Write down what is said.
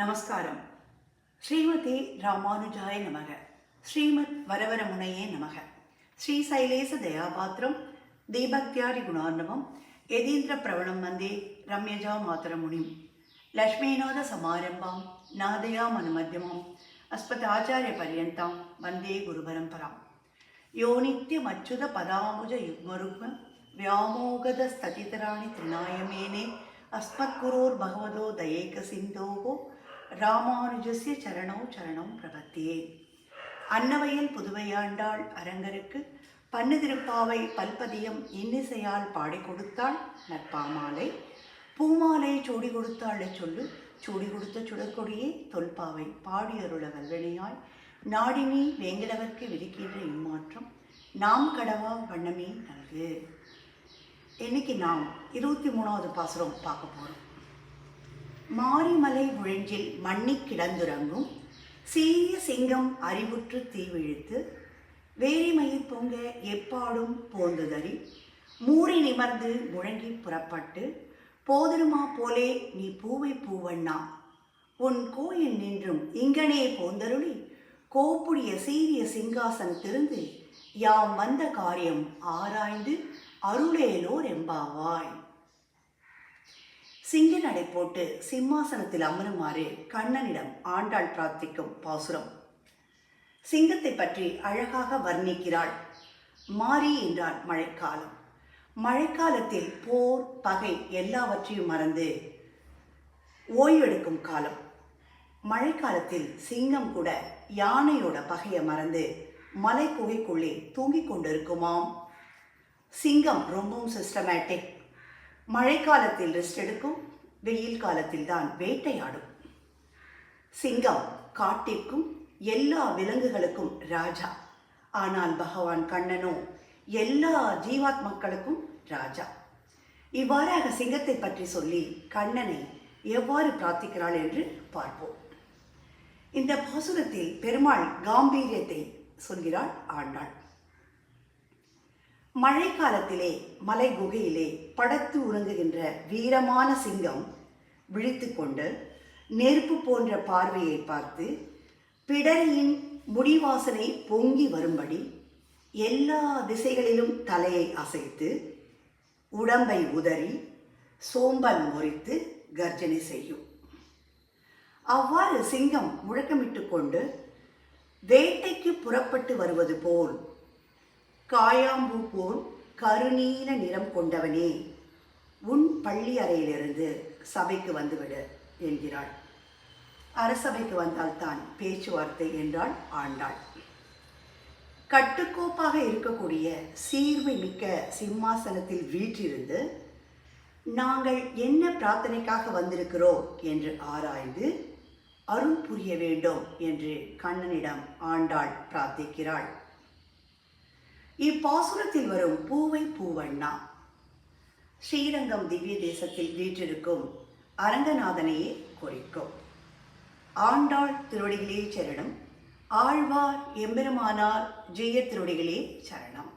நமஸ்காரம். ஸ்ரீமதி ராமானுஜாய நமக. ஸ்ரீமத் வரவரமுனையே நமக. ஸ்ரீ சைலேச தயாபாத்திரம் தீபக்தியாரி குணார்ணவம் யதீந்திர பிரவணம் வந்தே ரம்யஜா மாதரமுனிம் லக்ஷ்மீநாத சமாரம்பாம் நாதயா மனுமத்தியமாம் அஸ்மதாச்சாரிய பர்யந்தாம் வந்தே குரு பரம்பராம். யோ நித்யம் அச்சுத பதாமுஜ யுக்மருக்ம வியாமோகத ஸ்ததிதராணி திரிநாயமேனே அஸ்மத்குரோர் பகவதோ தயேக சிந்தோகோ ராமானுஜஸ்ய சரணோ சரணம் பிரபத்தியே. அன்னவையில் புதுவையாண்டாள் அரங்கருக்கு பண்ணு திருப்பாவை பல்பதியம் இன்னிசையால் பாடி கொடுத்தாள் நற்பாமாலை. பூமாலை சூடி கொடுத்தாளை சொல்லு சூடி கொடுத்த சுடற்கொடியே தொல்பாவை பாடியருள வல்வனையாய் நாடினி வேங்கடவர்க்கு விரிக்கின்ற இம்மாற்றம் நாம் கடவா வண்ணமே நல்கு. இன்னைக்கு நாம் 23வது பாசுரம் பார்க்க போகிறோம். மாரிமலை முழஞ்சில் மண்ணி கிடந்துறங்கும் சீரிய சிங்கம் அறிவுற்று தீவிழித்து வேரிமயிர் பொங்க எப்பாடும் போந்துதறி மூறி நிமர்ந்து முழங்கி புறப்பட்டு போதருமா போலே நீ பூவை பூவண்ணா உன் கோயில் நின்றும் இங்கனே போந்தருளி கோப்புடைய சீரிய சிங்காசன் திருந்து யாம் வந்த காரியம் ஆராய்ந்து அருளேலோர் எம்பாவாய். சிங்க நடை போட்டு சிம்மாசனத்தில் அமருமாறு கண்ணனிடம் ஆண்டாள் பிரார்த்திக்கும் பாசுரம். சிங்கத்தை பற்றி அழகாக வர்ணிக்கிறாள். மாரி என்றால் மழைக்காலம். மழைக்காலத்தில் போர் பகை எல்லாவற்றையும் மறந்து ஓய்வெடுக்கும் காலம். மழைக்காலத்தில் சிங்கம் கூட யானையோட பகையை மறந்து மலை குகைக்குள்ளே தூங்கிக் கொண்டிருக்குமாம். சிங்கம் ரொம்பவும் சிஸ்டமேட்டிக். மழைக்காலத்தில் ரெஸ்ட் எடுக்கும், வெயில் காலத்தில் தான் வேட்டையாடும். சிங்கம் காட்டிற்கும் எல்லா விலங்குகளுக்கும் ராஜா. ஆனால் பகவான் கண்ணனோ எல்லா ஜீவாத்மக்களுக்கும் ராஜா. இவ்வாறாக சிங்கத்தை பற்றி சொல்லி கண்ணனை எவ்வாறு பிரார்த்திக்கிறாள் என்று பார்ப்போம். இந்த பாசுரத்தில் பெருமாள் காம்பீரியத்தை சொல்கிறாள் ஆண்டாள். மழைக்காலத்திலே மலை குகையிலே படத்து உறங்குகின்ற வீரமான சிங்கம் விழித்து கொண்டு நெருப்பு போன்ற பார்வையை பார்த்து பிடரியின் முடிவாசனை பொங்கி வரும்படி எல்லா திசைகளிலும் தலையை அசைத்து உடம்பை உதறி சோம்பல் முறித்து கர்ஜனை செய்யும். அவ்வாறு சிங்கம் முழக்கமிட்டு கொண்டு வேட்டைக்கு புறப்பட்டு வருவது போல் காயாம்பூ போல் கருநீல நிறம் கொண்டவனே உன் பள்ளி அறையிலிருந்து சபைக்கு வந்துவிடு என்கிறாள். அரசபைக்கு வந்தால்தான் பேச்சுவார்த்தை என்றாள் ஆண்டாள். கட்டுக்கோப்பாக இருக்கக்கூடிய சீர்மை மிக்க சிம்மாசனத்தில் வீற்றிருந்து நாங்கள் என்ன பிரார்த்தனைக்காக வந்திருக்கிறோம் என்று ஆராய்ந்து அருள் புரிய வேண்டும் என்று கண்ணனிடம் ஆண்டாள் பிரார்த்திக்கிறாள். இப்பாசுரத்தில் வரும் பூவை பூவண்ணா ஸ்ரீரங்கம் திவ்ய தேசத்தில் வீற்றிருக்கும் அரங்கநாதனையே குறிக்கும். ஆண்டாள் திருவடிகளே சரணம். ஆழ்வார் எம்பெருமானார் ஜெய திருவடிகளே சரணம்.